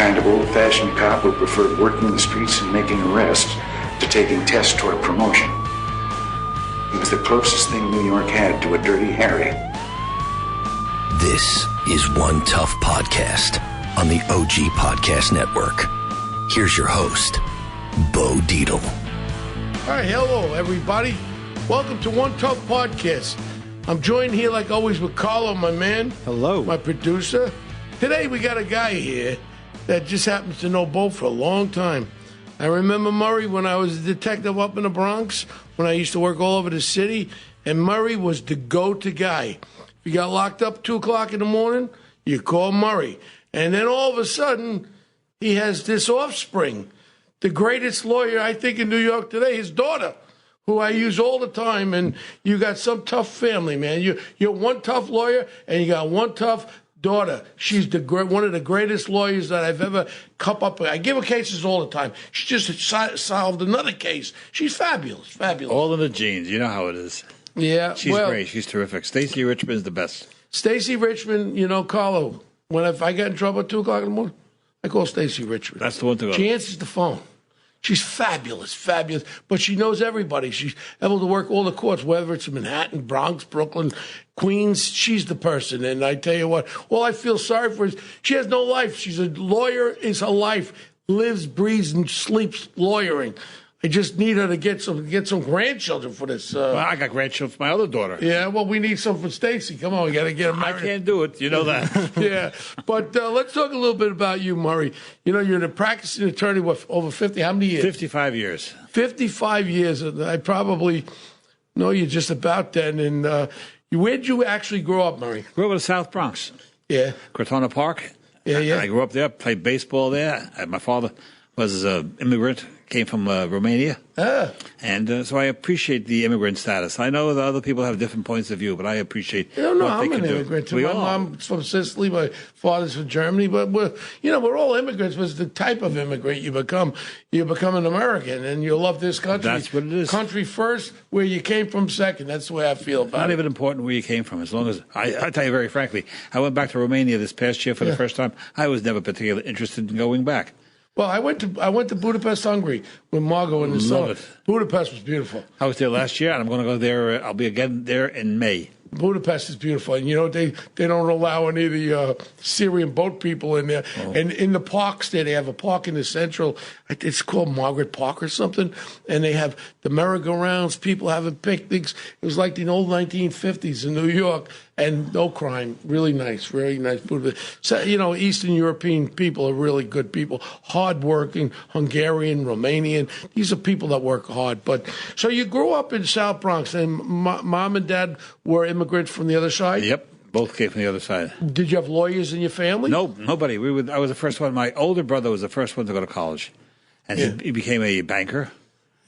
kind of old-fashioned cop who preferred working the streets and making arrests to taking tests toward promotion. He was the closest thing New York had to a Dirty Harry. This is One Tough Podcast on the OG Podcast Network. Here's your host, Bo Dietl. All right, hello, everybody. Welcome to One Tough Podcast. I'm joined here, like always, with Carlo, my man. Hello. My producer. Today, we got a guy here that just happens to know Bo for a long time. I remember Murray when I was a detective up in the Bronx, when I used to work all over the city, and Murray was the go-to guy. If you got locked up 2 o'clock in the morning, you call Murray. And then all of a sudden, he has this offspring, the greatest lawyer, I think, in New York today, his daughter, who I use all the time. And you got some tough family, man. You're one tough lawyer, and you got one tough daughter. She's one of the greatest lawyers that I've ever come up with. I give her cases all the time. She just solved another case. She's fabulous, fabulous. All in the genes. You know how it is. Yeah. She's great. She's terrific. Stacey Richman is the best. Stacey Richman, Carlo, if I get in trouble at 2 o'clock in the morning, I call Stacey Richman. That's the one to go. She answers the phone. She's fabulous, fabulous, but she knows everybody. She's able to work all the courts, whether it's Manhattan, Bronx, Brooklyn, Queens. She's the person. And I tell you what, all I feel sorry for is she has no life. She's a lawyer, is her life, lives, breathes, and sleeps lawyering. I just need her to get some grandchildren for this. Well, I got grandchildren for my other daughter. Yeah, well, we need some for Stacey. Come on, we got to get her married. I can't do it. You know that. Yeah, but let's talk a little bit about you, Murray. You're a practicing attorney, over 50, how many years? 55 years. 55 years. I probably know you just about then. And where'd you actually grow up, Murray? Grew up in the South Bronx. Yeah. Cortona Park. Yeah. I grew up there, played baseball there. My father was an immigrant. Came from Romania, and so I appreciate the immigrant status. I know that other people have different points of view, but I appreciate what they can do. I'm an immigrant too. My mom's from Sicily, my father's from Germany, but we're all immigrants. But it's the type of immigrant you become an American, and you love this country. That's what it is. Country first, where you came from second. That's the way I feel about it. Not even important where you came from, as long as I tell you very frankly, I went back to Romania this past year for the first time. I was never particularly interested in going back. Well, I went to Budapest, Hungary with Margot in the summer. Budapest was beautiful. I was there last year, and I'm going to go there. I'll be again there in May. Budapest is beautiful, and they don't allow any of the Syrian boat people in there. Oh. And in the parks there, they have a park in the central. It's called Margaret Park or something, and they have the merry-go-rounds, people having picnics. It was like the old 1950s in New York, and no crime. Really nice, very nice. So, Eastern European people are really good people, hardworking, Hungarian, Romanian. These are people that work hard. But so you grew up in South Bronx, and mom and dad were immigrants from the other side? Yep, both came from the other side. Did you have lawyers in your family? No, nobody. I was the first one. My older brother was the first one to go to college, and he became a banker,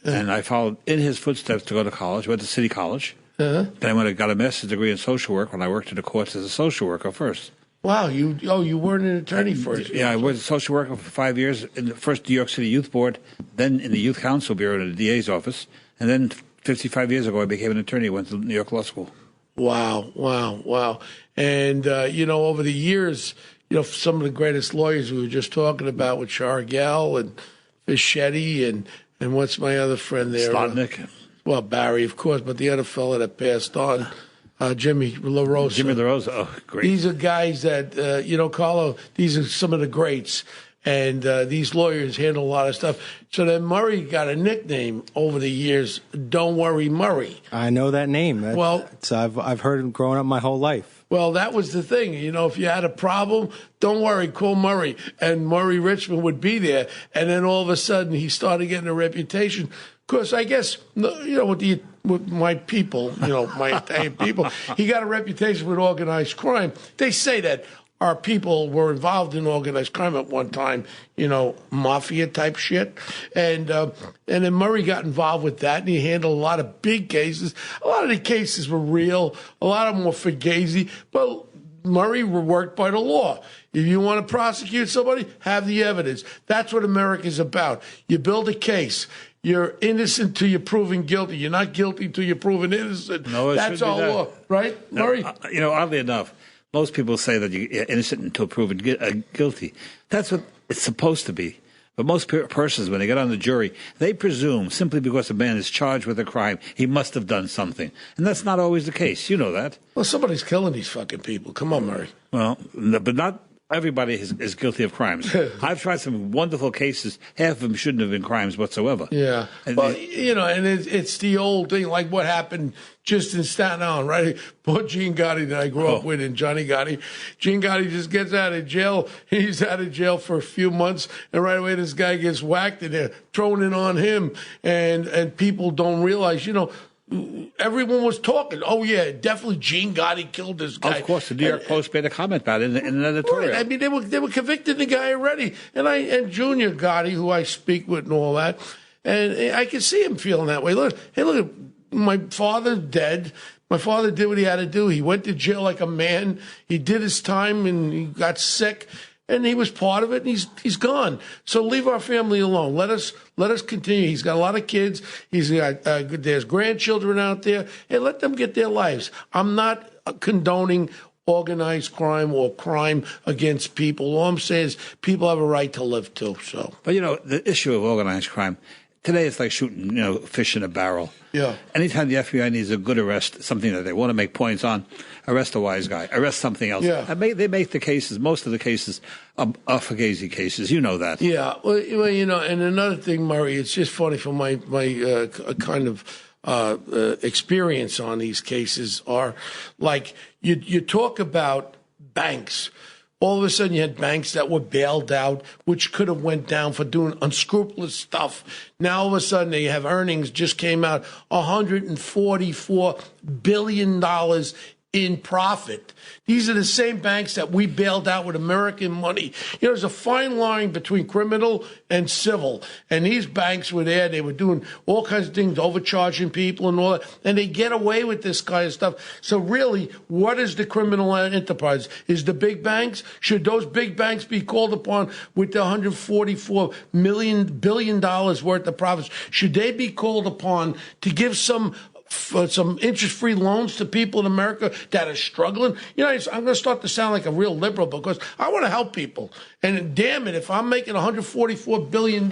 and I followed in his footsteps to go to college. Went to City College. Then I got a master's degree in social work when I worked in the courts as a social worker first. Wow, you weren't an attorney first. Yeah, I was a social worker for 5 years in the first New York City Youth Board, then in the Youth Council Bureau in the DA's office, and then 55 years ago I became an attorney, went to New York Law School. Wow. And, over the years, some of the greatest lawyers we were just talking about with Chargell and Fischetti and what's my other friend there? Slotnick. Well, Barry, of course, but the other fellow that passed on, Jimmy LaRosa. Jimmy LaRosa, oh, great. These are guys that, Carlo, these are some of the greats. And these lawyers handle a lot of stuff. So then Murray got a nickname over the years, Don't Worry Murray. I know that name. I've heard him growing up my whole life. Well, that was the thing. If you had a problem, don't worry, call Murray. And Murray Richman would be there. And then all of a sudden he started getting a reputation. Because I guess, with my people, my Italian people, he got a reputation with organized crime. They say that our people were involved in organized crime at one time, mafia type shit. And then Murray got involved with that, and he handled a lot of big cases. A lot of the cases were real. A lot of them were fugazi. But Murray worked by the law. If you want to prosecute somebody, have the evidence. That's what America's about. You build a case. You're innocent till you're proven guilty. You're not guilty till you're proven innocent. No, that's our law, right, Murray? Oddly enough, most people say that you're innocent until proven guilty. That's what It's supposed to be. But most persons, when they get on the jury, they presume simply because a man is charged with a crime, he must have done something. And that's not always the case. You know that. Well, somebody's killing these fucking people. Come on, Murray. Well, but not everybody is guilty of crimes. I've tried some wonderful cases. Half of them shouldn't have been crimes whatsoever. Yeah. Well, and it's the old thing, like what happened just in Staten Island, right? Poor Gene Gotti that I grew up with, and Johnny Gotti. Gene Gotti just gets out of jail. He's out of jail for a few months, and right away this guy gets whacked, and they're throwing it on him. And people don't realize, everyone was talking. Oh, yeah, definitely Gene Gotti killed this guy. Of course, the New York Post made a comment about it in an editorial. Right. I mean, they were convicting the guy already. And Junior Gotti, who I speak with and all that, and I can see him feeling that way. Look, my father's dead. My father did what he had to do. He went to jail like a man. He did his time, and he got sick. And he was part of it, and he's gone. So leave our family alone. Let us continue. He's got a lot of kids. He's got there's grandchildren out there, and let them get their lives. I'm not condoning organized crime or crime against people. All I'm saying is people have a right to live too. So, but the issue of organized crime today, it's like shooting fish in a barrel. Yeah. Anytime the FBI needs a good arrest, something that they want to make points on, arrest a wise guy, arrest something else. Yeah. And they make the cases, most of the cases, are fugazi cases. You know that. Yeah. Well, and another thing, Murray, it's just funny for my kind of experience on these cases are like you talk about banks. All of a sudden, you had banks that were bailed out, which could have went down for doing unscrupulous stuff. Now, all of a sudden, they have earnings just came out, $144 billion in profit. These are the same banks that we bailed out with American money. There's a fine line between criminal and civil. And these banks were there. They were doing all kinds of things, overcharging people and all that. And they get away with this kind of stuff. So really, what is the criminal enterprise? Is the big banks? Should those big banks be called upon with the $144 billion worth of profits? Should they be called upon to give some interest-free loans to people in America that are struggling? I'm going to start to sound like a real liberal because I want to help people. And damn it, if I'm making $144 billion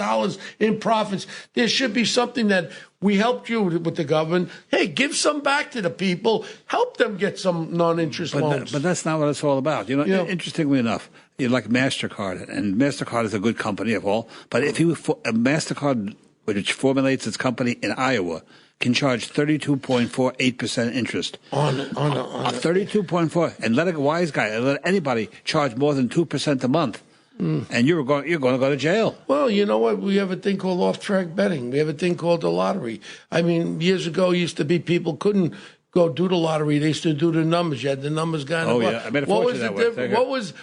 in profits, there should be something that we helped you with the government. Hey, give some back to the people. Help them get some non-interest loans. But that's not what it's all about. Interestingly enough, like MasterCard, and MasterCard is a good company of all, but if MasterCard, which formulates its company in Iowa, can charge 32.48% interest on 32.4, and let a wise guy, let anybody charge more than 2% a month, and you're going to go to jail. Well, you know what? We have a thing called off-track betting. We have a thing called the lottery. I mean, years ago, it used to be people couldn't go do the lottery. They used to do the numbers. You had the numbers guy. Yeah, I made a fortune that way.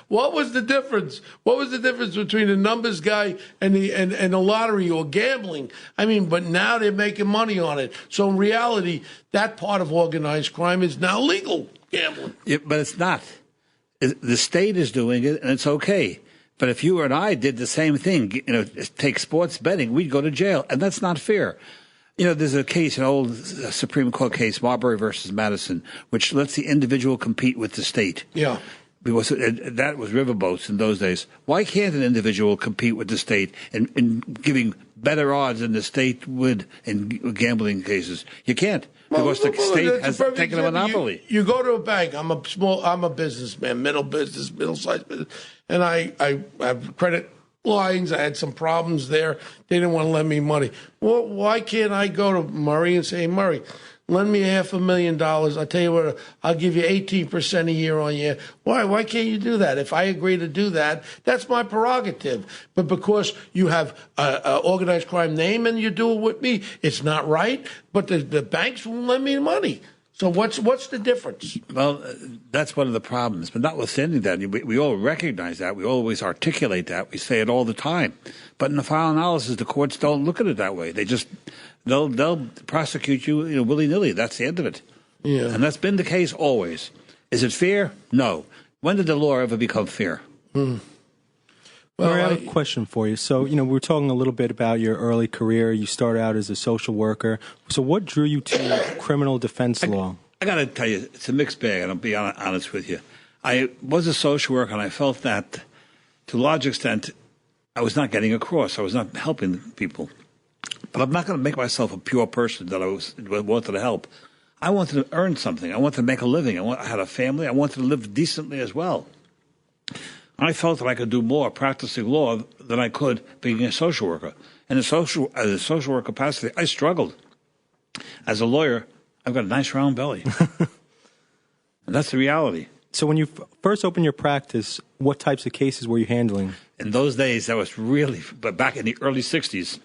What was the difference? What was the difference between the numbers guy and the lottery or gambling? I mean, but now they're making money on it. So in reality, that part of organized crime is now legal gambling. Yeah, but it's not. The state is doing it, and it's okay. But if you and I did the same thing, take sports betting, we'd go to jail, and that's not fair. There's a case, an old Supreme Court case, Marbury versus Madison, which lets the individual compete with the state. Yeah. Because that was riverboats in those days. Why can't an individual compete with the state in giving better odds than the state would in gambling cases? You can't, because the state has taken a monopoly. You go to a bank. I'm a businessman, middle-sized business, and I have credit lines. I had some problems there. They didn't want to lend me money. Well, why can't I go to Murray and say, Murray, lend me $500,000. I'll tell you what, I'll give you 18% a year on you. Why can't you do that? If I agree to do that, that's my prerogative. But because you have an organized crime name and you do it with me, it's not right. But the banks won't lend me money. So what's the difference? Well, that's one of the problems. But notwithstanding that, we all recognize that. We always articulate that. We say it all the time. But in the final analysis, the courts don't look at it that way. They'll prosecute you, willy-nilly. That's the end of it. Yeah. And that's been the case always. Is it fair? No. When did the law ever become fair? Well, I have a question for you. So, we were talking a little bit about your early career. You started out as a social worker. So what drew you to criminal defense law? I got to tell you, it's a mixed bag, and I'll be honest with you. I was a social worker, and I felt that, to a large extent, I was not getting across. I was not helping people. But I'm not going to make myself a pure person that I wanted to help. I wanted to earn something. I wanted to make a living. I had a family. I wanted to live decently as well. I felt that I could do more practicing law than I could being a social worker. And as a social work capacity, I struggled. As a lawyer, I've got a nice round belly. And that's the reality. So when you first opened your practice, what types of cases were you handling? In those days, that was really, but back in the early 60s,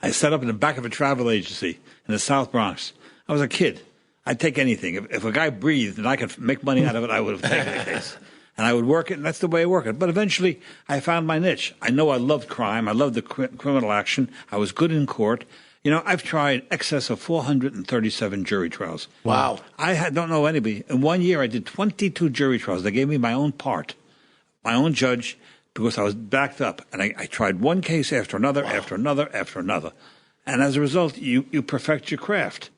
I set up in the back of a travel agency in the South Bronx. I was a kid. I'd take anything. If a guy breathed and I could make money out of it, I would have taken the case. And I would work it, and that's the way I work it. But eventually, I found my niche. I know I loved crime. I loved the criminal action. I was good in court. You know, I've tried excess of 437 jury trials. Wow. Don't know anybody. In 1 year, I did 22 jury trials. They gave me my own part, my own judge, because I was backed up. And I tried one case after another, after another, after another. And as a result, you perfect your craft.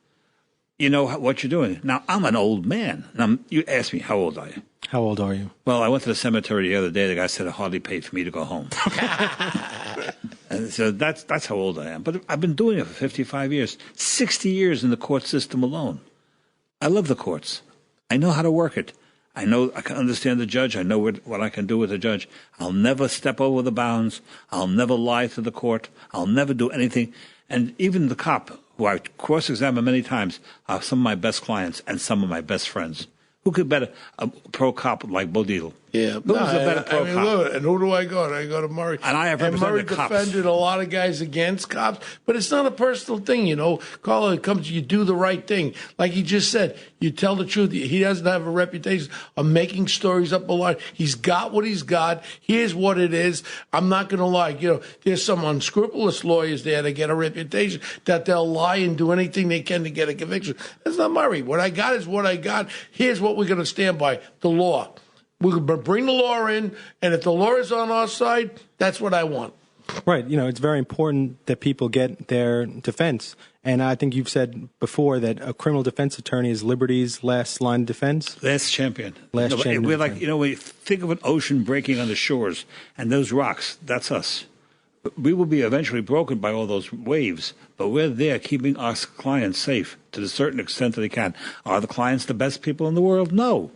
You know what you're doing. Now, I'm an old man. Now, you ask me, how old are you? How old are you? Well, I went to the cemetery the other day. The guy said it hardly paid for me to go home. And so that's how old I am. But I've been doing it for 55 years, 60 years in the court system alone. I love the courts. I know how to work it. I know I can understand the judge. I know what I can do with the judge. I'll never step over the bounds. I'll never lie to the court. I'll never do anything. And even the cop, who I cross-examine many times, are some of my best clients and some of my best friends. Who could bet a pro cop like Bo Dietl? Yeah, Who's a better pro cop? Look, and who do I go to? I go to Murray. And I have Murray represented cops. defended a lot of guys against cops, but it's not a personal thing, you know. Carlo, it comes, you do the right thing. Like he just said, you tell the truth. He doesn't have a reputation of making stories up a lot. He's got what he's got. Here's what it is. I'm not going to lie. You know, there's some unscrupulous lawyers there that get a reputation that they'll lie and do anything they can to get a conviction. That's not Murray. What I got is what I got. Here's what we're going to stand by, the law. We're going to bring the law in, and if the law is on our side, that's what I want. Right. You know, it's very important that people get their defense. And I think you've said before that a criminal defense attorney is liberty's last line of defense. Last champion. Champion. We're like, you know, we think of an ocean breaking on the shores, and those rocks, that's us. We will be eventually broken by all those waves, but we're there keeping our clients safe to the certain extent that they can. Are the clients the best people in the world? No.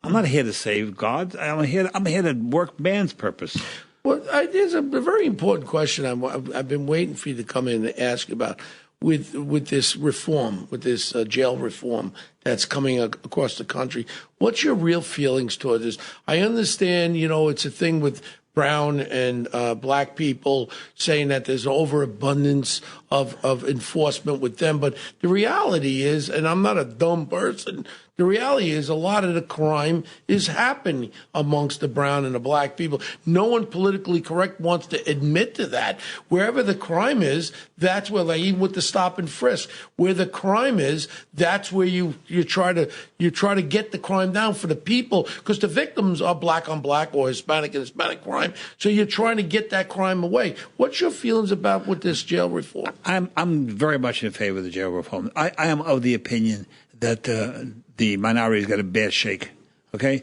I'm not here to save God. I'm here to work man's purpose. Well, there's a very important question I've been waiting for you to come in and ask about with this reform, with this jail reform that's coming across the country. What's your real feelings toward this? I understand, you know, it's a thing with brown and black people saying that there's overabundance of enforcement with them. But the reality is, and I'm not a dumb person, the reality is a lot of the crime is happening amongst the brown and the black people. No one politically correct wants to admit to that. Wherever the crime is, that's where, like, even with the stop and frisk, where the crime is, that's where you try to get the crime down for the people, because the victims are black on black or Hispanic and Hispanic crime. So you're trying to get that crime away. What's your feelings about with this jail reform? I'm very much in favor of the jail reform. I am of the opinion that the minority's got a bad shake. Okay,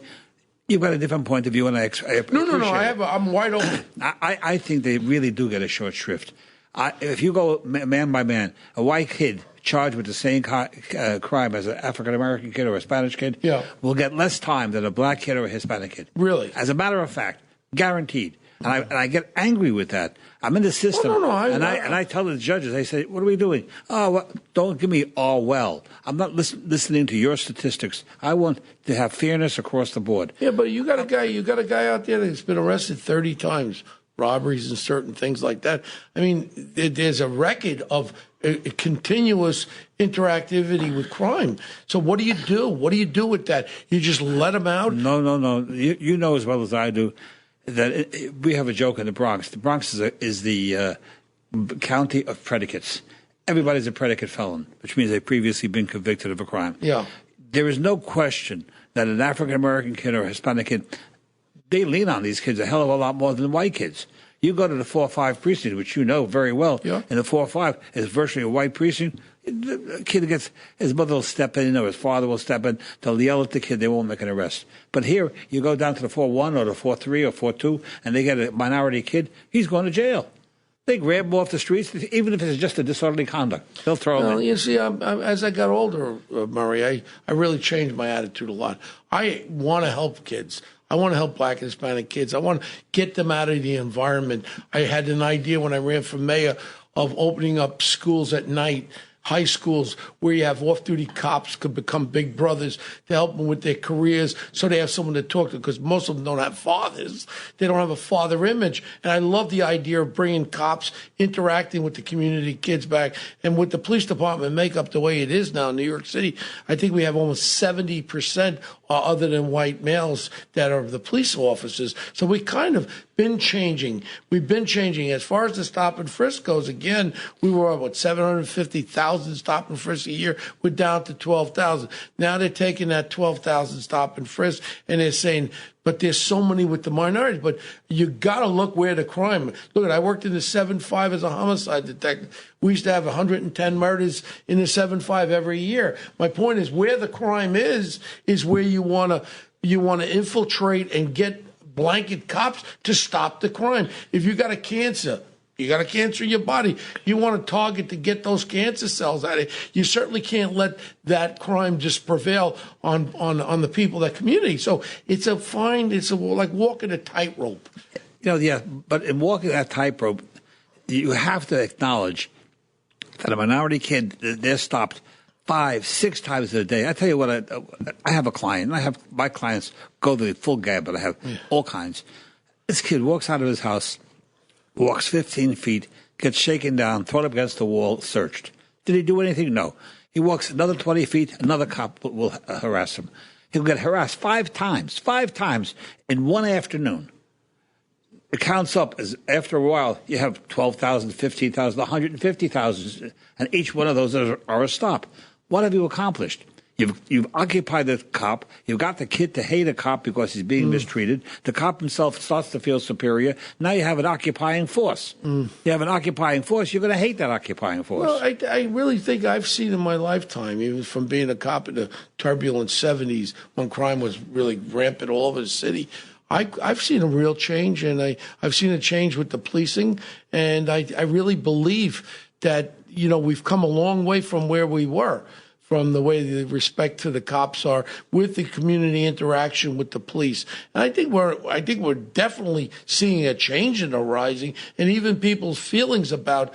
you've got a different point of view, and I appreciate No. I'm wide open. I think they really do get a short shrift. If you go man by man, a white kid charged with the same crime as an African American kid or a Spanish kid will get less time than a black kid or a Hispanic kid. Really? As a matter of fact, guaranteed. And I get angry with that. I'm in the system, and I tell the judges, I say, "What are we doing? Oh, well, don't give me all well. I'm not listening to your statistics. I want to have fairness across the board." Yeah, but you got a guy out there that's been arrested 30 times, robberies and certain things like that. I mean, there's a record of continuous interactivity with crime. So what do you do? What do you do with that? You just let them out? No. You know as well as I do that we have a joke in the Bronx. The Bronx is the county of predicates. Everybody's a predicate felon, which means they've previously been convicted of a crime. Yeah. There is no question that an African-American kid or a Hispanic kid, they lean on these kids a hell of a lot more than white kids. You go to the 4-5 precinct, which you know very well, and the 4-5 is virtually a white precinct. The kid his mother will step in or his father will step in. They'll yell at the kid. They won't make an arrest. But here, you go down to the 4-1 or the 4-3 or 4-2, and they get a minority kid. He's going to jail. They grab him off the streets, even if it's just a disorderly conduct. They'll throw him in. You see, as I got older, Murray, I really changed my attitude a lot. I want to help kids. I want to help Black and Hispanic kids. I want to get them out of the environment. I had an idea when I ran for mayor of opening up schools at night, high schools where you have off-duty cops could become big brothers to help them with their careers so they have someone to talk to, because most of them don't have fathers. They don't have a father image. And I love the idea of bringing cops interacting with the community kids back. And with the police department makeup the way it is now in New York City, I think we have almost 70% other than white males that are the police officers. So we kind of been changing. We've been changing. As far as the stop and frisk goes, again, we were at, 750,000 stop and frisk a year. We're down to 12,000. Now they're taking that 12,000 stop and frisk and they're saying, but there's so many with the minorities. But you got to look where the crime. Look, I worked in the 7-5 as a homicide detective. We used to have 110 murders in the 7-5 every year. My point is, where the crime is where you want to infiltrate and get blanket cops to stop the crime. If you got a cancer in your body, you want a target to get those cancer cells out of it. You certainly can't let that crime just prevail on the people, that community. So it's like walking a tightrope. But in walking that tightrope, you have to acknowledge that a minority kid, they're stopped 5-6 times a day. I tell you what, I have a client, and my clients go the full gamut. I have all kinds. This kid walks out of his house, walks 15 feet, gets shaken down, thrown up against the wall, searched. Did he do anything? No. He walks another 20 feet, another cop will harass him. He'll get harassed 5 times in one afternoon. It counts up as after a while you have 12,000, 15,000, 150,000, and each one of those are a stop. What have you accomplished? You've occupied the cop. You've got the kid to hate a cop because he's being mistreated. The cop himself starts to feel superior. Now you have an occupying force. You have an occupying force. You're going to hate that occupying force. Well, I really think I've seen in my lifetime, even from being a cop in the turbulent 70s when crime was really rampant all over the city, I've seen a real change, and I've seen a change with the policing, and I really believe that, we've come a long way from where we were, from the way the respect to the cops are, with the community interaction with the police. And I think we're definitely seeing a change in the rising, and even people's feelings about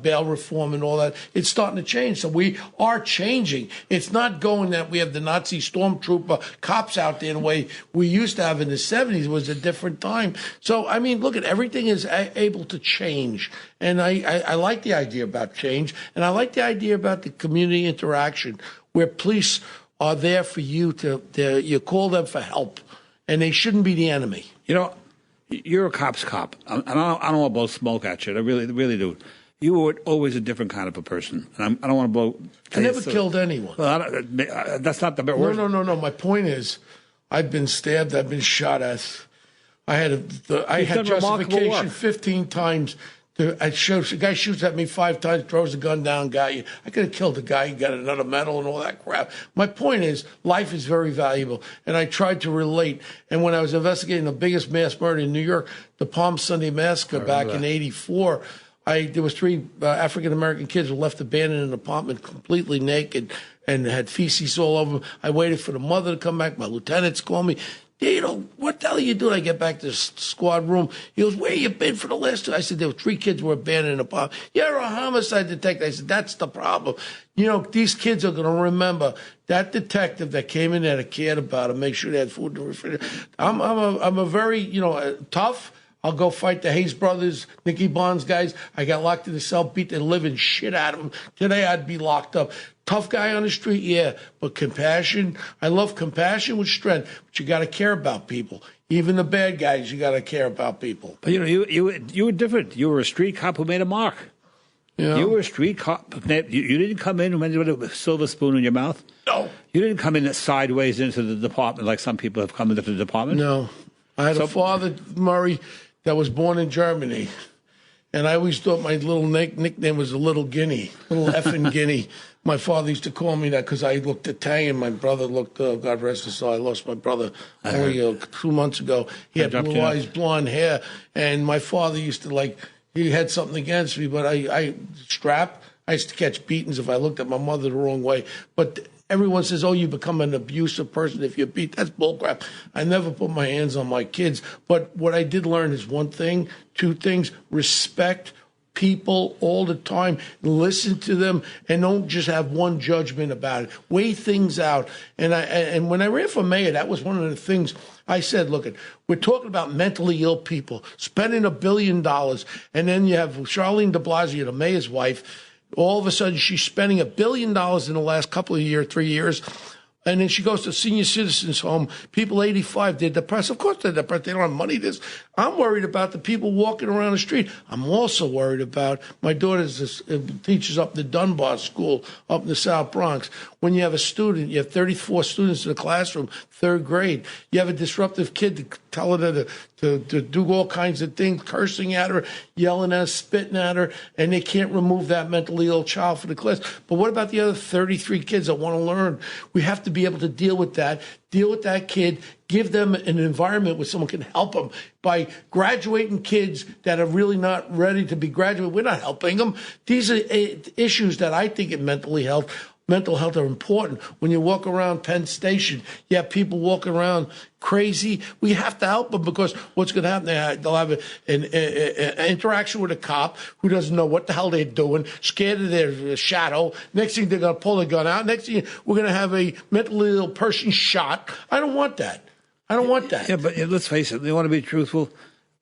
bail reform and all that, it's starting to change. So we are changing. It's not going that we have the Nazi stormtrooper cops out there the way we used to have in the 70s. It was a different time. So, look, everything is able to change. And I like the idea about change. And I like the idea about the community interaction where police are there for you you call them for help. And they shouldn't be the enemy. You're a cop's cop. And I don't want to blow smoke at you. I really do. You were always a different kind of a person. And I don't want to blow... I never killed anyone. Well, that's not the word. No. My point is, I've been stabbed. I've been shot at. I had justification 15 times. The guy shoots at me 5 times, throws the gun down, got you. I could have killed the guy, got another medal and all that crap. My point is, life is very valuable, and I tried to relate. And when I was investigating the biggest mass murder in New York, the Palm Sunday Massacre back in '84, there was 3 African-American kids who left abandoned in an apartment completely naked and had feces all over them. I waited for the mother to come back. My lieutenants called me. What the hell are you doing? I get back to the squad room. He goes, where you been for the last 2? I said, there were 3 kids who were abandoned in an apartment. You're a homicide detective. I said, that's the problem. These kids are going to remember that detective that came in there that cared about them, make sure they had food in the refrigerator. I'm a very, tough. I'll go fight the Hayes brothers, Nicky Bonds guys. I got locked in the cell, beat the living shit out of them. Today I'd be locked up. Tough guy on the street, yeah, but compassion. I love compassion with strength, but you got to care about people. Even the bad guys, you got to care about people. But you were different. You were a street cop who made a mark. Yeah. You were a street cop. You didn't come in with a silver spoon in your mouth. No. You didn't come in sideways into the department like some people have come into the department. No. I had a father, Murray, that was born in Germany. And I always thought my little nickname was a little guinea, little effing guinea. My father used to call me that because I looked Italian. My brother looked, God rest his soul, I lost my brother only 2 months ago. He had blue eyes, blonde hair. And my father used to he had something against me, but I used to catch beatings if I looked at my mother the wrong way. But everyone says, you become an abusive person if you beat. That's bullcrap. I never put my hands on my kids. But what I did learn is two things, respect people all the time, listen to them, and don't just have one judgment about it. Weigh things out. And when I ran for mayor, that was one of the things I said, look, we're talking about mentally ill people, spending $1 billion, and then you have Charlene de Blasio, the mayor's wife. All of a sudden, she's spending $1 billion in the last 3 years. And then she goes to senior citizens home. People 85, they're depressed. Of course they're depressed. They don't have money. I'm worried about the people walking around the street. I'm also worried about my daughter teaches up the Dunbar School up in the South Bronx. When you have a student, you have 34 students in the classroom, third grade. You have a disruptive kid telling her to do all kinds of things, cursing at her, yelling at her, spitting at her, and they can't remove that mentally ill child from the class. But what about the other 33 kids that want to learn? We have to be able to deal with that kid, give them an environment where someone can help them. By graduating kids that are really not ready to be graduated, we're not helping them. These are issues that I think in mental health are important. When you walk around Penn Station, you have people walking around crazy. We have to help them because what's going to happen? They'll have an interaction with a cop who doesn't know what the hell they're doing, scared of their shadow. Next thing, they're going to pull a gun out. Next thing, we're going to have a mentally ill person shot. I don't want that. Yeah, but let's face it. We want to be truthful.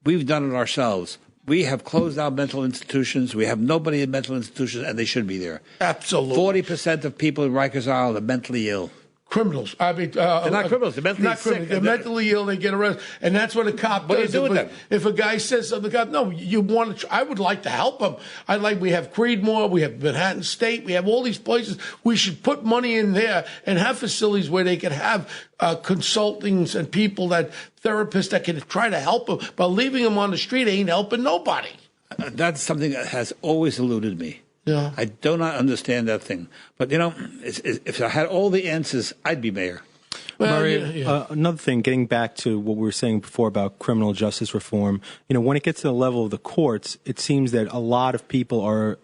We've done it ourselves. We have closed our mental institutions. We have nobody in mental institutions, and they should be there. Absolutely. 40% of people in Rikers Island are mentally ill. Criminals. I mean, they're not criminals. They're mentally sick. They're mentally ill. They get arrested, and that's what a cop does. What do you do with them? If a guy says something, the cop, no, you want to. I would like to help them. We have Creedmoor, we have Manhattan State, we have all these places. We should put money in there and have facilities where they can have consultings and therapists that can try to help them. But leaving them on the street ain't helping nobody. That's something that has always eluded me. Yeah. I do not understand that thing. But, if I had all the answers, I'd be mayor. Well, Murray, another thing, getting back to what we were saying before about criminal justice reform, when it gets to the level of the courts, it seems that a lot of people are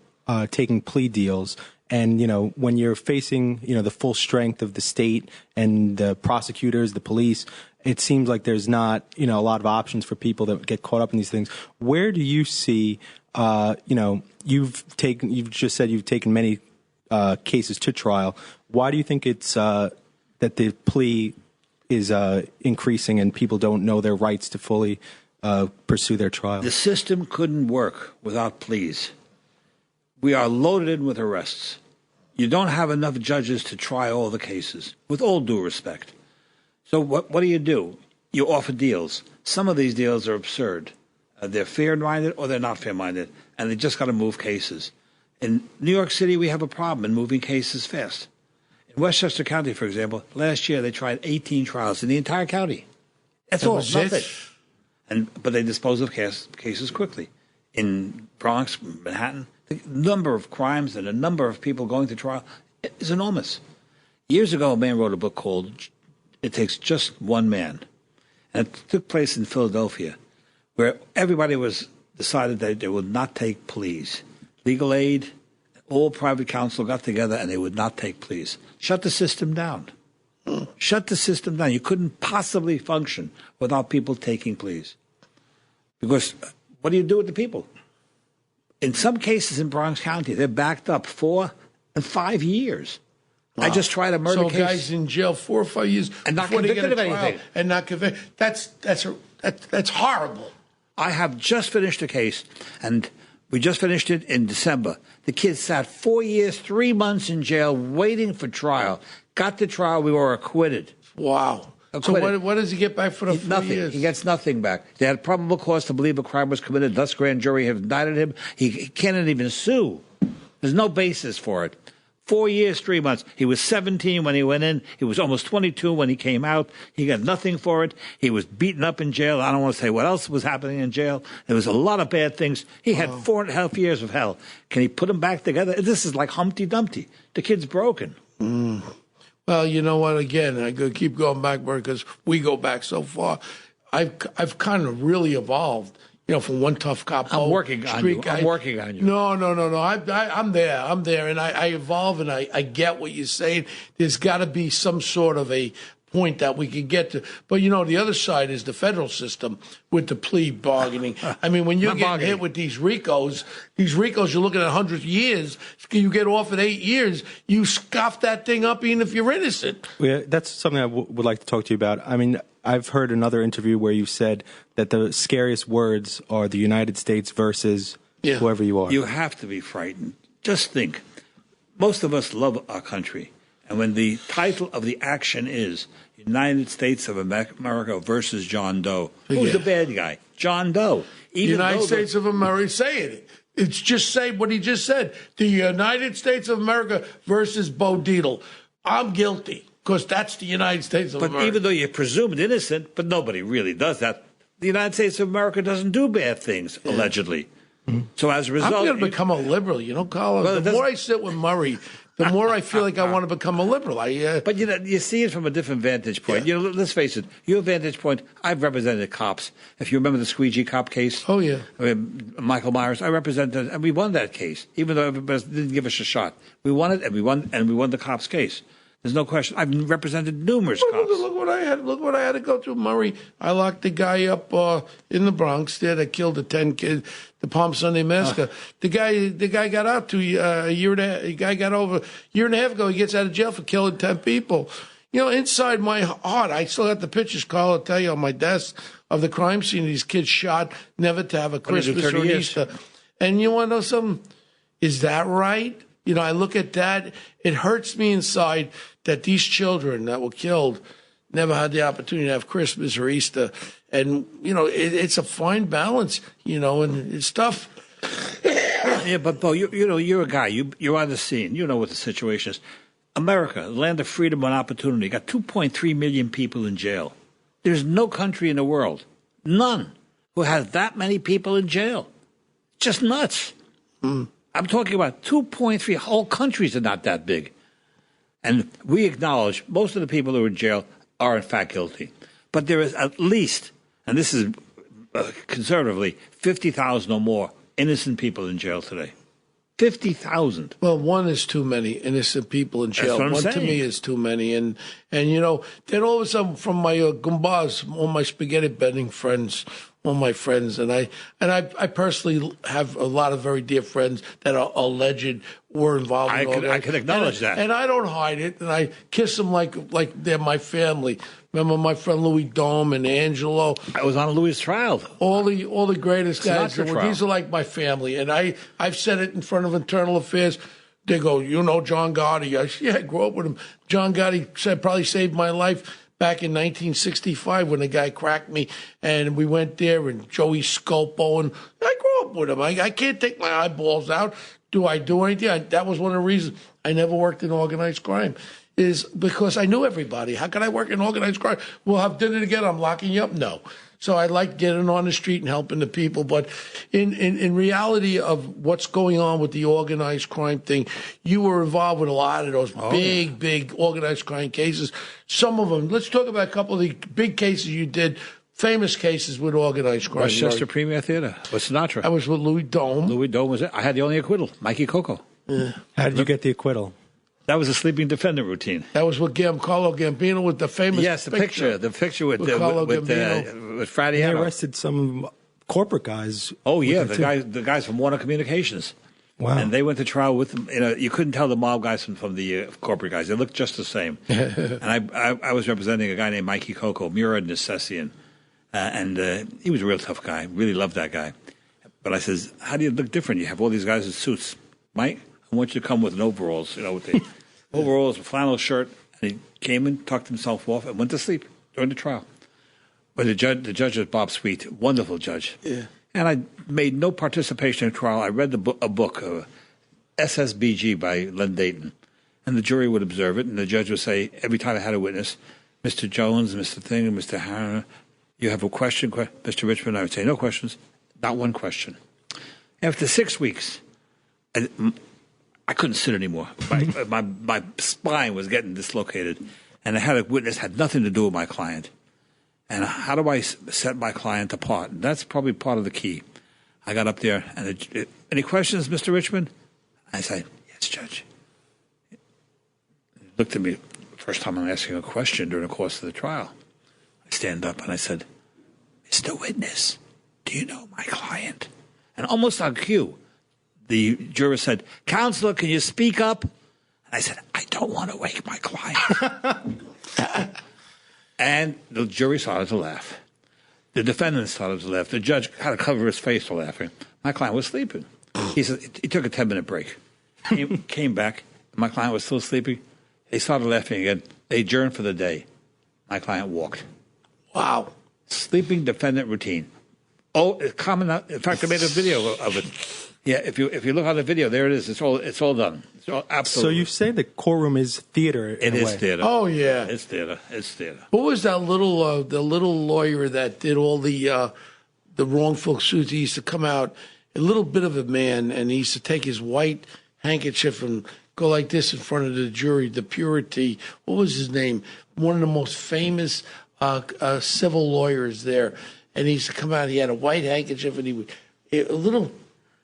taking plea deals. And, when you're facing, the full strength of the state and the prosecutors, the police, it seems like there's not, a lot of options for people that get caught up in these things. Where do you see, you've just said you've taken many cases to trial. Why do you think it's that the plea is increasing and people don't know their rights to fully pursue their trial? The system couldn't work without pleas. We are loaded in with arrests. You don't have enough judges to try all the cases, with all due respect. So what do? You offer deals. Some of these deals are absurd. They're fair-minded or they're not fair-minded, and they just got to move cases. In New York City, we have a problem in moving cases fast. In Westchester County, for example, last year they tried 18 trials in the entire county. That's all, nothing. But they dispose of cases quickly. In Bronx, Manhattan, the number of crimes and the number of people going to trial is enormous. Years ago, a man wrote a book called It Takes Just One Man. And it took place in Philadelphia, where everybody decided that they would not take pleas. Legal aid, all private counsel got together and they would not take pleas. Shut the system down. Shut the system down. You couldn't possibly function without people taking pleas. Because what do you do with the people? In some cases in Bronx County, they're backed up 4 and 5 years. Wow. I just tried a murder case. So guys in jail 4 or 5 years and not convicted of anything. And not convicted. That's horrible. I have just finished a case, and we just finished it in December. The kid sat 4 years, 3 months in jail waiting for trial. Got to trial, we were acquitted. Wow. Acquitted. So what does he get back for the 4 years? He gets nothing back. They had probable cause to believe a crime was committed. Thus, grand jury have indicted him. He can't even sue. There's no basis for it. 4 years, 3 months. He was 17 when he went in. He was almost 22 when he came out. He got nothing for it. He was beaten up in jail. I don't want to say what else was happening in jail. There was a lot of bad things. He had 4.5 years of hell. Can he put them back together? This is like Humpty Dumpty. The kid's broken. Well, you know what? Again, I could keep going back, because we go back so far. I've kind of really evolved. From one tough cop. I'm working on you. I'm working on you. No. I'm there, and I evolve, and I get what you're saying. There's got to be some sort of a point that we can get to. But the other side is the federal system with the plea bargaining. I mean, when you're getting hit with these RICOs, you're looking at 100 years. You get off at 8 years. You scoff that thing up, even if you're innocent. Yeah, that's something I would like to talk to you about. I mean, I've heard another interview where you said that the scariest words are the United States versus whoever you are. You have to be frightened. Just think. Most of us love our country. And when the title of the action is United States of America versus John Doe, who's the bad guy? John Doe. United States of America, say it. It's just say what he just said. The United States of America versus Bo Dietl. I'm guilty. Because that's the United States of America. But even though you're presumed innocent, but nobody really does that, the United States of America doesn't do bad things, allegedly. Mm-hmm. So as a result... I'm going to become a liberal, Carlos. Well, the more I sit with Murray, the more I feel like I want to become a liberal. But, you see it from a different vantage point. Yeah. Let's face it, your vantage point, I've represented cops. If you remember the squeegee cop case. Oh, yeah. Michael Myers, I represented, and we won that case, even though everybody didn't give us a shot. We won it, and we won the cop's case. There's no question. I've represented numerous cops. Look what I had. Look what I had to go through, Murray. I locked the guy up in the Bronx there that killed the 10 kids, the Palm Sunday massacre. The guy got out to a year and a half. The guy got over a year and a half ago. He gets out of jail for killing 10 people. Inside my heart, I still got the pictures, Carl, I'll tell you, on my desk of the crime scene. These kids shot, never to have a Christmas or Easter. And you want to know something? Is that right? I look at that. It hurts me inside that these children that were killed never had the opportunity to have Christmas or Easter. And, it's a fine balance, and it's tough. Yeah, but, Bo, you're a guy. You're on the scene. You know what the situation is. America, the land of freedom and opportunity, got 2.3 million people in jail. There's no country in the world, none, who has that many people in jail. Just nuts. I'm talking about 2.3. Whole countries are not that big. And we acknowledge most of the people who are in jail are in fact guilty. But there is at least, and this is conservatively, 50,000 or more innocent people in jail today. 50,000. Well, one is too many innocent people in jail. That's what I'm one saying. To me is too many. And then all of a sudden from my gumbas, all my spaghetti bending friends, all my friends, and I personally have a lot of very dear friends that are alleged were involved in all that. I can acknowledge that. And I don't hide it, and I kiss them like they're my family. Remember my friend Louis Dome and Angelo? I was on Louis' trial. All the greatest guys. Trial. These are like my family. And I've said it in front of Internal Affairs. They go, John Gotti. I said, yeah, I grew up with him. John Gotti probably saved my life back in 1965 when the guy cracked me. And we went there, and Joey Scopo. And I grew up with him. I can't take my eyeballs out. Do I do anything? That was one of the reasons I never worked in organized crime. Is because I knew everybody. How can I work in organized crime? We'll have dinner together. I'm locking you up? No. So I like getting on the street and helping the people. But in reality of what's going on with the organized crime thing, you were involved with a lot of those big organized crime cases. Some of them, let's talk about a couple of the big cases you did, famous cases with organized crime. Westchester Premier Theater with Sinatra. I was with Louis Dome. Louis Dome was it. I had the only acquittal, Mikey Coco. Yeah. How did you get the acquittal? That was a sleeping defendant routine. That was with Giancarlo Gambino with the famous picture. The picture with Friday. They arrested some corporate guys. Oh yeah, the guys from Warner Communications. Wow. And they went to trial with them. You couldn't tell the mob guys from the corporate guys. They looked just the same. And I was representing a guy named Mikey Coco, Murad Necessian, and he was a real tough guy. Really loved that guy. But I says, how do you look different? You have all these guys in suits, Mike. I want you to come with an overalls, with the overalls, a flannel shirt. And he came and tucked himself off and went to sleep during the trial. But the judge was Bob Sweet, wonderful judge. Yeah. And I made no participation in the trial. I read a book, SSBG by Len Dayton. and the jury would observe it, and the judge would say, every time I had a witness, Mr. Jones, Mr. Thing, and Mr. Harner, you have a question, Mr. Richman? I would say, no questions, not one question. After 6 weeks, I couldn't sit anymore. My spine was getting dislocated, and I had a witness had nothing to do with my client. And how do I set my client apart? And that's probably part of the key. I got up there, and any questions, Mr. Richman? I said, yes, Judge. He looked at me the first time I'm asking a question during the course of the trial. I stand up and I said, Mr. Witness, do you know my client? And almost on cue, the juror said, Counselor, can you speak up? And I said, I don't want to wake my client. And the jury started to laugh. The defendant started to laugh. The judge had to cover his face for laughing. My client was sleeping. He said he took a 10-minute break. He came back. My client was still sleeping. They started laughing again. They adjourned for the day. My client walked. Wow. Sleeping defendant routine. Oh, it's common. In fact, I made a video of it. Yeah, if you look on the video, there it is. It's all done. It's all absolutely. So you say the courtroom is theater. It is theater. Oh yeah, it's theater. It's theater. What was that the little lawyer that did all the wrongful suits? He used to come out, a little bit of a man, and he used to take his white handkerchief and go like this in front of the jury. The Purity. What was his name? One of the most famous civil lawyers there. And he used to come out. He had a white handkerchief, and he would a little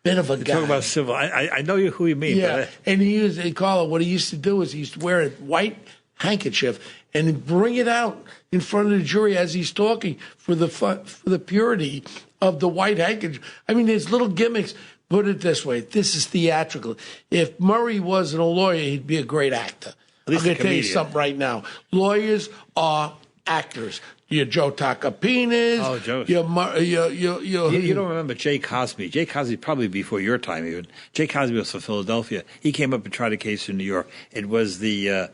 bit of a guy. Talk about civil. I know who you mean. Yeah, and what he used to do is he used to wear a white handkerchief and bring it out in front of the jury as he's talking for the purity of the white handkerchief. I mean, there's little gimmicks. Put it this way: this is theatrical. If Murray wasn't a lawyer, he'd be a great actor. I'm going to tell you something right now. Lawyers are actors. Your Joe Takapinas. Oh, Joe. You don't remember Jay Cosby. Jay Cosby, probably before your time even. Jay Cosby was from Philadelphia. He came up and tried a case in New York. It was the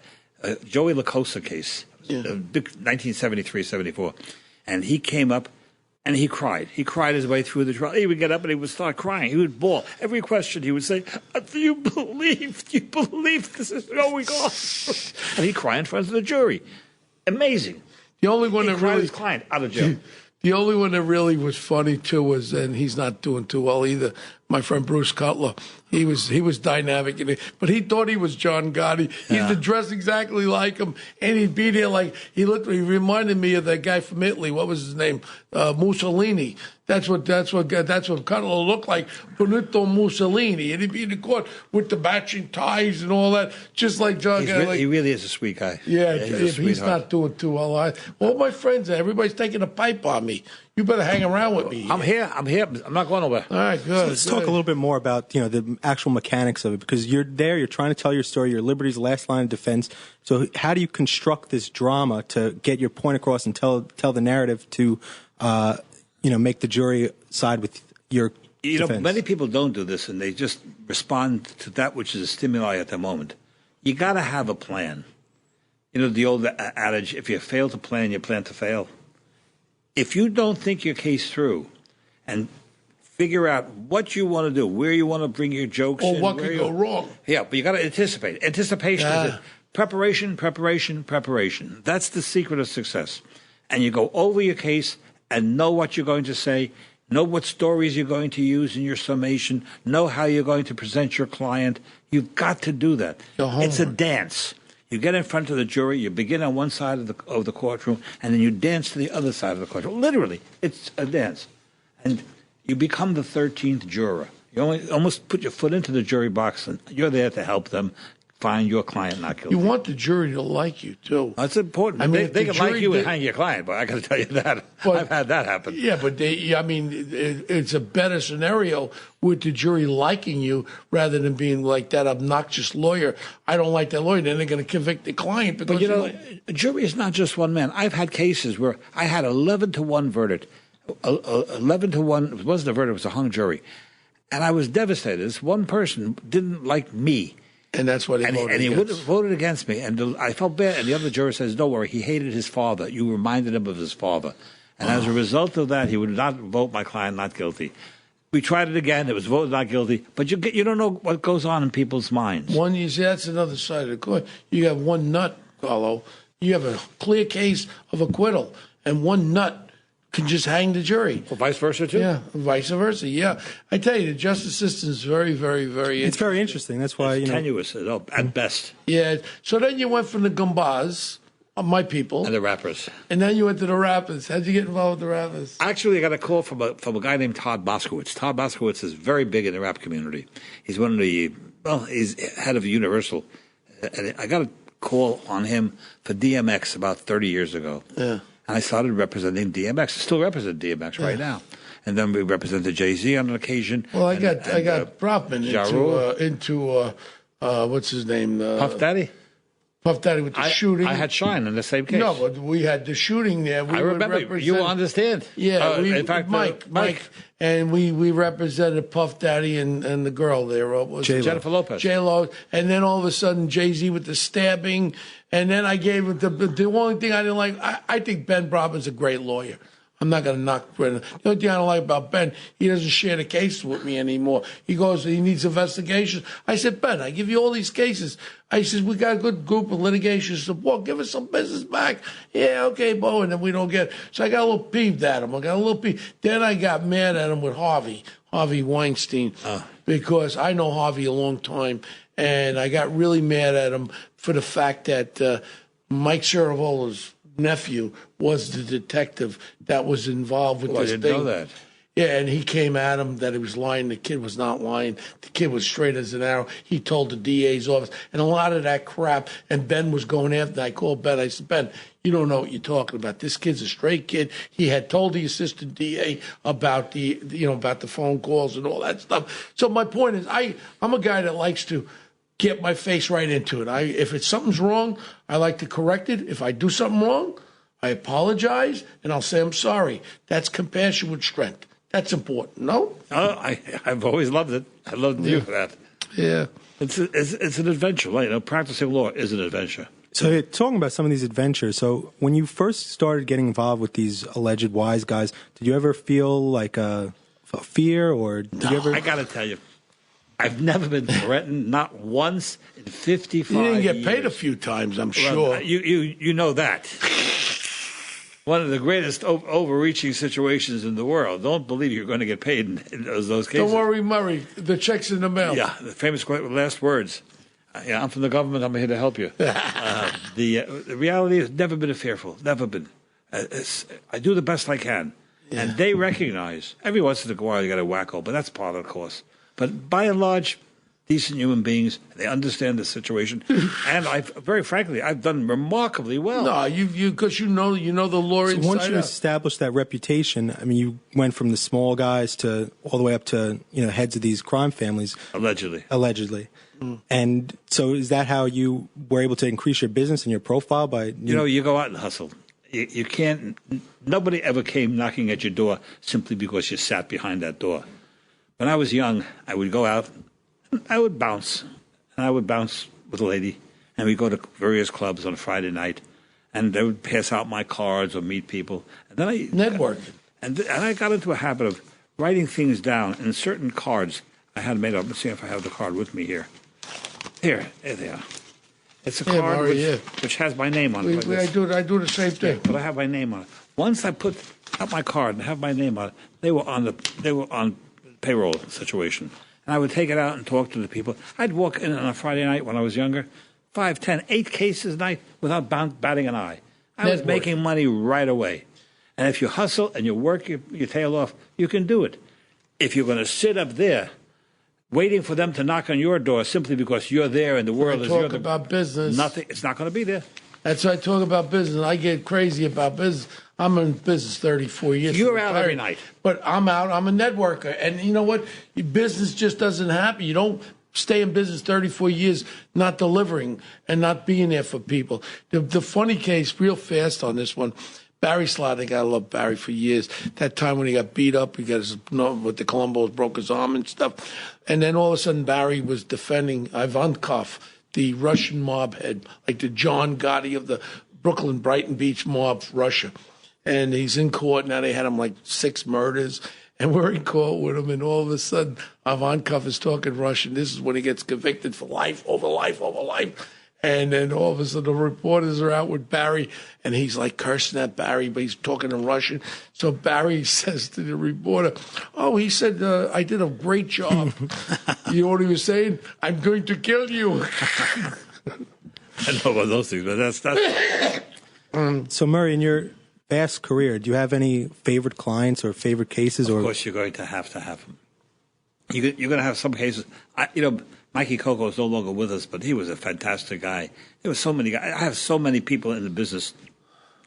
Joey LaCosta case, 1973-74. And he came up and he cried. He cried his way through the trial. He would get up and he would start crying. He would bawl. Every question he would say, do you believe this is going on? And he'd cry in front of the jury. Amazing. The only one that really his client out of jail. The only one that really was funny too was, and he's not doing too well either, my friend Bruce Cutler. He was dynamic, but he thought he was John Gotti. He used to dress exactly like him, and he'd be there like he reminded me of that guy from Italy. What was his name? Mussolini. That's what Cutler looked like. Benito Mussolini, and he'd be in the court with the matching ties and all that, just like John Gotti. He really is a sweet guy. Yeah, he's not doing too well. All my friends, everybody's taking a pipe on me. You better hang around with me. I'm here. I'm not going nowhere. All right, good. So let's talk a little bit more about the actual mechanics of it, because you're there, you're trying to tell your story, your liberty's last line of defense. So how do you construct this drama to get your point across and tell the narrative to make the jury side with your defense? Many people don't do this, and they just respond to that which is a stimuli at the moment. You got to have a plan. The old adage: if you fail to plan, you plan to fail. If you don't think your case through and figure out what you want to do, where you want to bring your jokes in. Or what could go wrong. Yeah, but you got to anticipate. Anticipation is it. Preparation. That's the secret of success. And you go over your case and know what you're going to say, know what stories you're going to use in your summation, know how you're going to present your client. You've got to do that. It's a dance. You get in front of the jury, you begin on one side of the courtroom, and then you dance to the other side of the courtroom. Literally, it's a dance. And you become the 13th juror. You almost put your foot into the jury box, and you're there to help them find your client not guilty. You want the jury to like you, too. That's important. I mean, they can like you and hang your client, but I got to tell you that. I've had that happen. Yeah, but it's a better scenario with the jury liking you rather than being like that obnoxious lawyer. I don't like that lawyer. Then they're going to convict the client. But a jury is not just one man. I've had cases where I had 11-1 verdict. 11-1, it wasn't a verdict, it was a hung jury. And I was devastated. This one person didn't like me. And that's what he voted and he against. voted against me. And I felt bad. And the other juror says, don't worry, he hated his father. You reminded him of his father. And as a result of that, he would not vote my client not guilty. We tried it again. It was voted not guilty. But you don't know what goes on in people's minds. You see, that's another side of the coin. You have one nut, Carlo. You have a clear case of acquittal, and one nut can just hang the jury. Or vice versa, too? Yeah, vice versa, yeah. I tell you, the justice system is very, very, very interesting. It's very interesting. That's why, it's tenuous at best. Yeah. So then you went from the Gumbaz, my people. And the rappers. And then you went to the rappers. How'd you get involved with the rappers? Actually, I got a call from a guy named Todd Moskowitz. Todd Moskowitz is very big in the rap community. He's he's head of Universal. And I got a call on him for DMX about 30 years ago. Yeah. And I started representing DMX. I still represent DMX right now. And then we represented Jay-Z on an occasion. Well, I got Bropman into what's his name? Puff Daddy? Puff Daddy with the shooting. I had Shine in the same case. No, but we had the shooting there. I remember. You understand. Yeah. In fact, Mike. And we represented Puff Daddy and the girl there. What was Jennifer Lopez. J-Lo. And then all of a sudden, Jay-Z with the stabbing. And then I gave it the only thing I didn't like, I think Ben Brobman's a great lawyer. I'm not going to knock Brendan. The only thing I don't like about Ben, he doesn't share the case with me anymore. He goes, he needs investigation. I said, Ben, I give you all these cases. I said, we got a good group of litigation support. Give us some business back. Yeah, okay, Bo. And then we don't get it. So I got a little peeved at him. Then I got mad at him with Harvey Weinstein, because I know Harvey a long time. And I got really mad at him for the fact that Mike Ciravola's nephew was the detective that was involved with this thing. I didn't know that. Yeah, and he came at him that he was lying. The kid was not lying. The kid was straight as an arrow. He told the DA's office. And a lot of that crap, and Ben was going after. I called Ben. I said, Ben, you don't know what you're talking about. This kid's a straight kid. He had told the assistant DA about about the phone calls and all that stuff. So my point is, I'm a guy that likes to get my face right into it. If something's wrong, I like to correct it. If I do something wrong, I apologize, and I'll say I'm sorry. That's compassion with strength. That's important. No? I've always loved it. I love you for that. Yeah. It's an adventure. Practicing law is an adventure. So talking about some of these adventures, so when you first started getting involved with these alleged wise guys, did you ever feel like a fear, or did you ever? I got to tell you, I've never been threatened, not once in 55 years. You didn't get paid a few times, I'm sure. You know that. One of the greatest overreaching situations in the world. Don't believe you're going to get paid in those cases. Don't worry, Murray. The check's in the mail. Yeah, the famous last words. I'm from the government. I'm here to help you. The reality has never been fearful. Never been. I do the best I can. Yeah. And they recognize, every once in a while you got a wacko, but that's part of the course. But by and large, decent human beings, they understand the situation. And very frankly, I've done remarkably well. No, because you know the law inside out. Once you establish that reputation, I mean, you went from the small guys to all the way up to, heads of these crime families. Allegedly. Mm. And so is that how you were able to increase your business and your profile by... You go out and hustle. You can't... Nobody ever came knocking at your door simply because you sat behind that door. When I was young, I would go out... I would bounce, and I would bounce with a lady, and we'd go to various clubs on a Friday night, and they would pass out my cards or meet people. And then network. And I got into a habit of writing things down in certain cards I had made up. Let's see if I have the card with me here. Here they are. It's a card which has my name on it. I do the same thing. But I have my name on it. Once I put out my card and have my name on it, they were on payroll situation. And I would take it out and talk to the people. I'd walk in on a Friday night when I was younger, 5, 10, 8 cases a night without batting an eye. I was making money right away. And if you hustle and you work your tail off, you can do it. If you're going to sit up there waiting for them to knock on your door simply because you're there and the world is yours. Talk about business. Nothing. It's not going to be there. That's why I talk about business. I get crazy about business. I'm in business 34 years. You're out every night. But I'm out. I'm a networker. And you know what? Business just doesn't happen. You don't stay in business 34 years not delivering and not being there for people. The funny case, real fast on this one, Barry Slott, I love Barry for years. That time when he got beat up, he got with the Columbos, broke his arm and stuff. And then all of a sudden, Barry was defending Ivankov, the Russian mob head, like the John Gotti of the Brooklyn, Brighton Beach mob, Russia. And he's in court now. They had him like 6 murders. And we're in court with him, and all of a sudden, Ivankov is talking Russian. This is when he gets convicted for life, over life, over life. And then all of a sudden, the reporters are out with Barry, and he's like cursing at Barry, but he's talking in Russian. So Barry says to the reporter, "Oh, he said, I did a great job." You know what he was saying? "I'm going to kill you." I know about those things, but that's So, Murray, in your vast career, do you have any favorite clients or favorite cases? Of course, you're going to have them. You're going to have some cases. Mikey Coco is no longer with us, but he was a fantastic guy. There were so many guys. I have so many people in the business.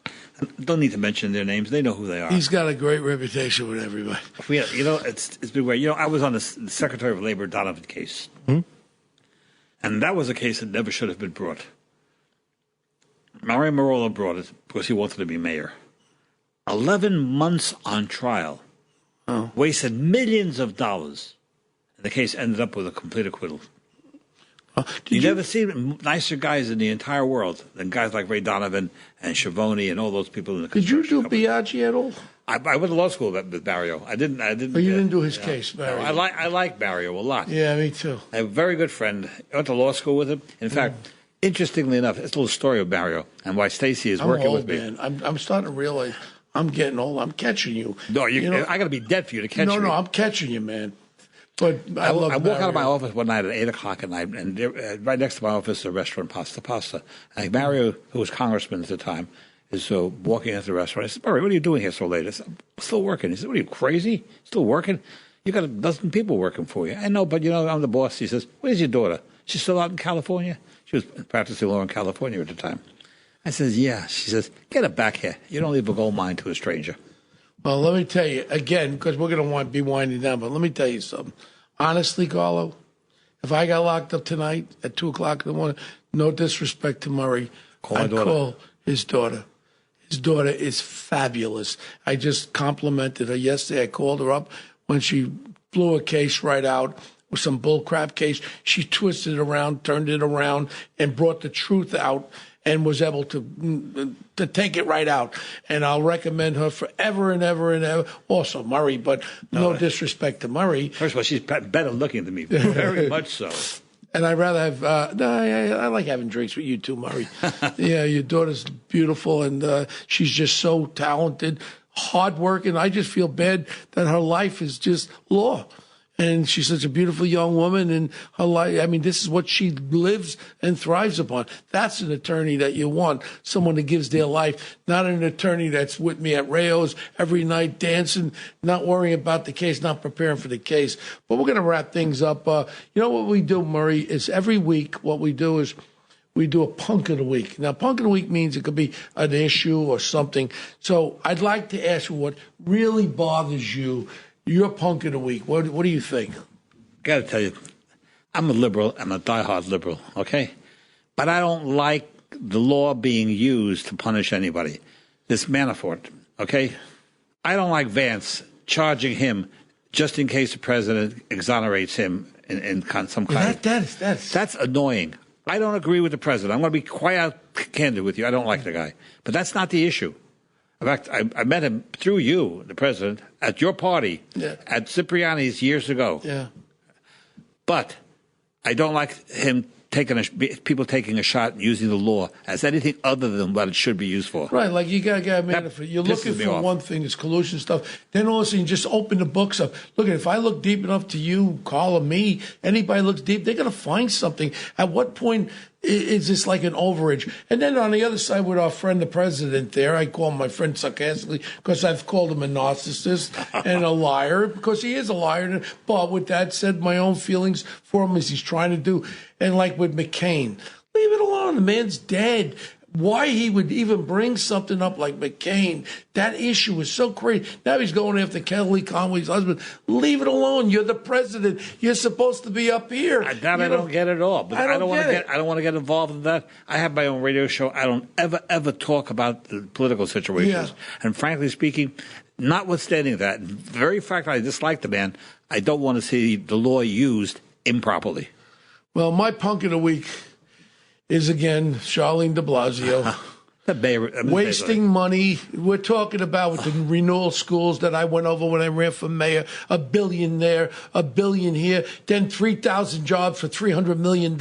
I don't need to mention their names. They know who they are. He's got a great reputation with everybody. It's been weird. I was on the Secretary of Labor Donovan case. Hmm? And that was a case that never should have been brought. Mario Marola brought it because he wanted to be mayor. 11 months on trial. Oh. Wasted millions of dollars. And the case ended up with a complete acquittal. You never see nicer guys in the entire world than guys like Ray Donovan and Schiavone and all those people in the construction Did you do company. Biaggi at all? I went to law school with Barrio. I didn't. But you didn't do his case, Barry. No, I like Barrio a lot. Yeah, me too. I have a very good friend. I went to law school with him. In fact, interestingly enough, it's a little story of Barrio and why Stacy is working old, with me. Man. I'm starting to realize I'm getting old. I'm catching you. No, I got to be dead for you to catch me. No, I'm catching you, man. But I walk out of my office one night at 8 o'clock at night, and right next to my office is a restaurant, Pasta. And Mario, who was congressman at the time, is walking into the restaurant. I said, "Murray, what are you doing here so late?" I said, "I'm still working." He said, "What are you, crazy? Still working? You got a dozen people working for you." I know, but I'm the boss. He says, "Where's your daughter? She's still out in California?" She was practicing law in California at the time. I says, "Yeah." She says, "Get her back here. You don't leave a gold mine to a stranger." Well, let me tell you, again, because we're going to be winding down, but let me tell you something. Honestly, Carlo, if I got locked up tonight at 2 o'clock in the morning, no disrespect to Murray, I'd call his daughter. His daughter is fabulous. I just complimented her yesterday. I called her up when she blew a case right out with some bullcrap case. She twisted it around, turned it around, and brought the truth out and was able to take it right out. And I'll recommend her forever and ever and ever. Also, Murray, but no disrespect to Murray. First of all, she's better looking than me, very much so. And I'd rather have, I like having drinks with you too, Murray. Yeah, your daughter's beautiful, and she's just so talented, hardworking. I just feel bad that her life is just law. And she's such a beautiful young woman, and her life, I mean, this is what she lives and thrives upon. That's an attorney that you want, someone that gives their life, not an attorney that's with me at Rayo's every night dancing, not worrying about the case, not preparing for the case. But we're going to wrap things up. You know what we do, Murray, is every week what we do is we do a punk of the week. Now, punk of the week means it could be an issue or something. So I'd like to ask you what really bothers you. Your punk of the week. What do you think? Got to tell you, I'm a liberal. I'm a diehard liberal, okay? But I don't like the law being used to punish anybody. This Manafort, okay? I don't like Vance charging him just in case the president exonerates him in some kind of... That's annoying. I don't agree with the president. I'm going to be quite candid with you. I don't like the guy. But that's not the issue. In fact, I met him through you, the president, at your party at Cipriani's years ago. Yeah. But I don't like him people taking a shot and using the law as anything other than what it should be used for. Right, like you got to get man. You're looking for one thing, this collusion stuff. Then all of a sudden, you just open the books up. Look, if I look deep enough to you, Carl, or me, anybody looks deep, they're going to find something. At what point is this like an overage? And then on the other side with our friend, the president there, I call him my friend sarcastically because I've called him a narcissist and a liar because he is a liar. But with that said, my own feelings for him is he's trying to do. And like with McCain, leave it alone. The man's dead. Why he would even bring something up like McCain, that issue is so crazy. Now he's going after Kelly Conway's husband. Leave it alone. You're the president. You're supposed to be up here. I don't get it at all. But I don't want to get involved in that. I have my own radio show. I don't ever talk about the political situations. Yeah. And frankly speaking, notwithstanding that, the very fact that I dislike the man, I don't want to see the law used improperly. Well, my punk of the week is again Charlene de Blasio. wasting money. We're talking about with the renewal schools that I went over when I ran for mayor, $1 billion there, $1 billion here, then 3,000 jobs for $300 million.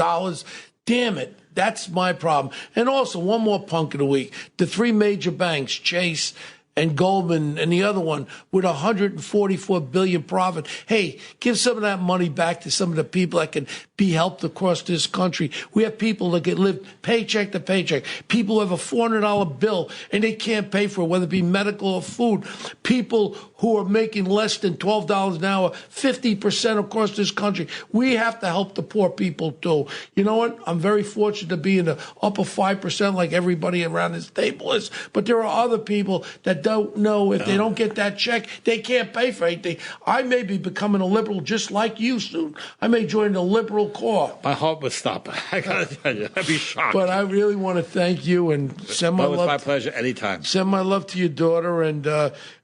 Damn it. That's my problem. And also, one more punk of the week. The three major banks, Chase and Goldman and the other one, with $144 billion profit. Hey, give some of that money back to some of the people that can be helped across this country. We have people that can live paycheck to paycheck. People who have a $400 bill and they can't pay for it, whether it be medical or food. People who are making less than $12 an hour, 50% across this country. We have to help the poor people too. You know what? I'm very fortunate to be in the upper 5% like everybody around this table is. But there are other people that don't know if they don't get that check, they can't pay for anything. I may be becoming a liberal just like you soon. I may join the liberal core. My heart would stop. I got to tell you, I'd be shocked. But I really want to thank you and send my love. It's my pleasure anytime. Send my love to your daughter, and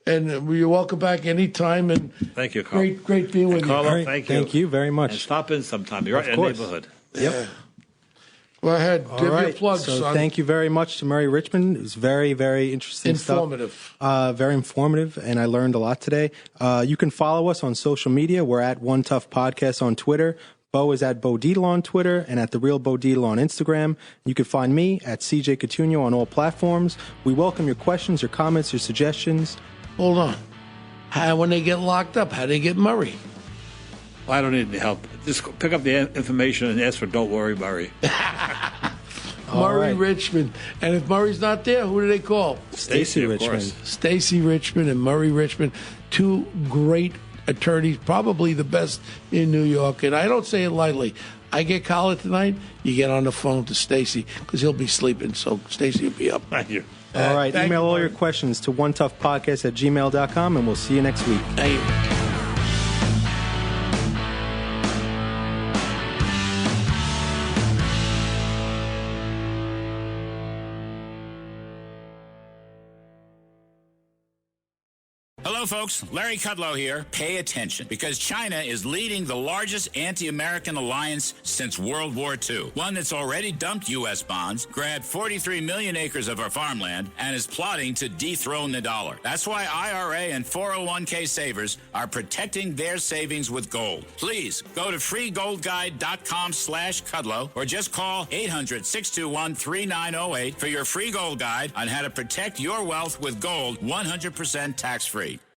you're welcome back anytime. And thank you, Carl. Great being with you. Carl, Right, thank you. Thank you very much. And stop in sometime. You're right in the neighborhood. Yep. Yeah. Go ahead. Give your plugs, so son. thank you very much to Murray Richman. It was very, very interesting Informative. stuff. Very informative, and I learned a lot today. You can follow us on social media. We're at One Tough Podcast on Twitter. Bo is at Bo Dietl on Twitter and at The Real Bo Dietl on Instagram. You can find me at CJ Coutinho on all platforms. We welcome your questions, your comments, your suggestions. Hold on. When they get locked up, how do they get Murray? I don't need any help. Just pick up the information and ask for Don't Worry, Murray. Murray Richman. And if Murray's not there, who do they call? Stacey Richman. Stacey Richman and Murray Richman, two great attorneys, probably the best in New York. And I don't say it lightly. I get collared tonight, you get on the phone to Stacey because he'll be sleeping. So Stacey will be up. Thank you. All right. Email all your questions to onetoughpodcast@gmail.com, and we'll see you next week. Thank you. Hello, folks. Larry Kudlow here. Pay attention, because China is leading the largest anti-American alliance since World War II. One that's already dumped U.S. bonds, grabbed 43 million acres of our farmland, and is plotting to dethrone the dollar. That's why IRA and 401k savers are protecting their savings with gold. Please go to freegoldguide.com/Kudlow or just call 800-621-3908 for your free gold guide on how to protect your wealth with gold 100% tax-free.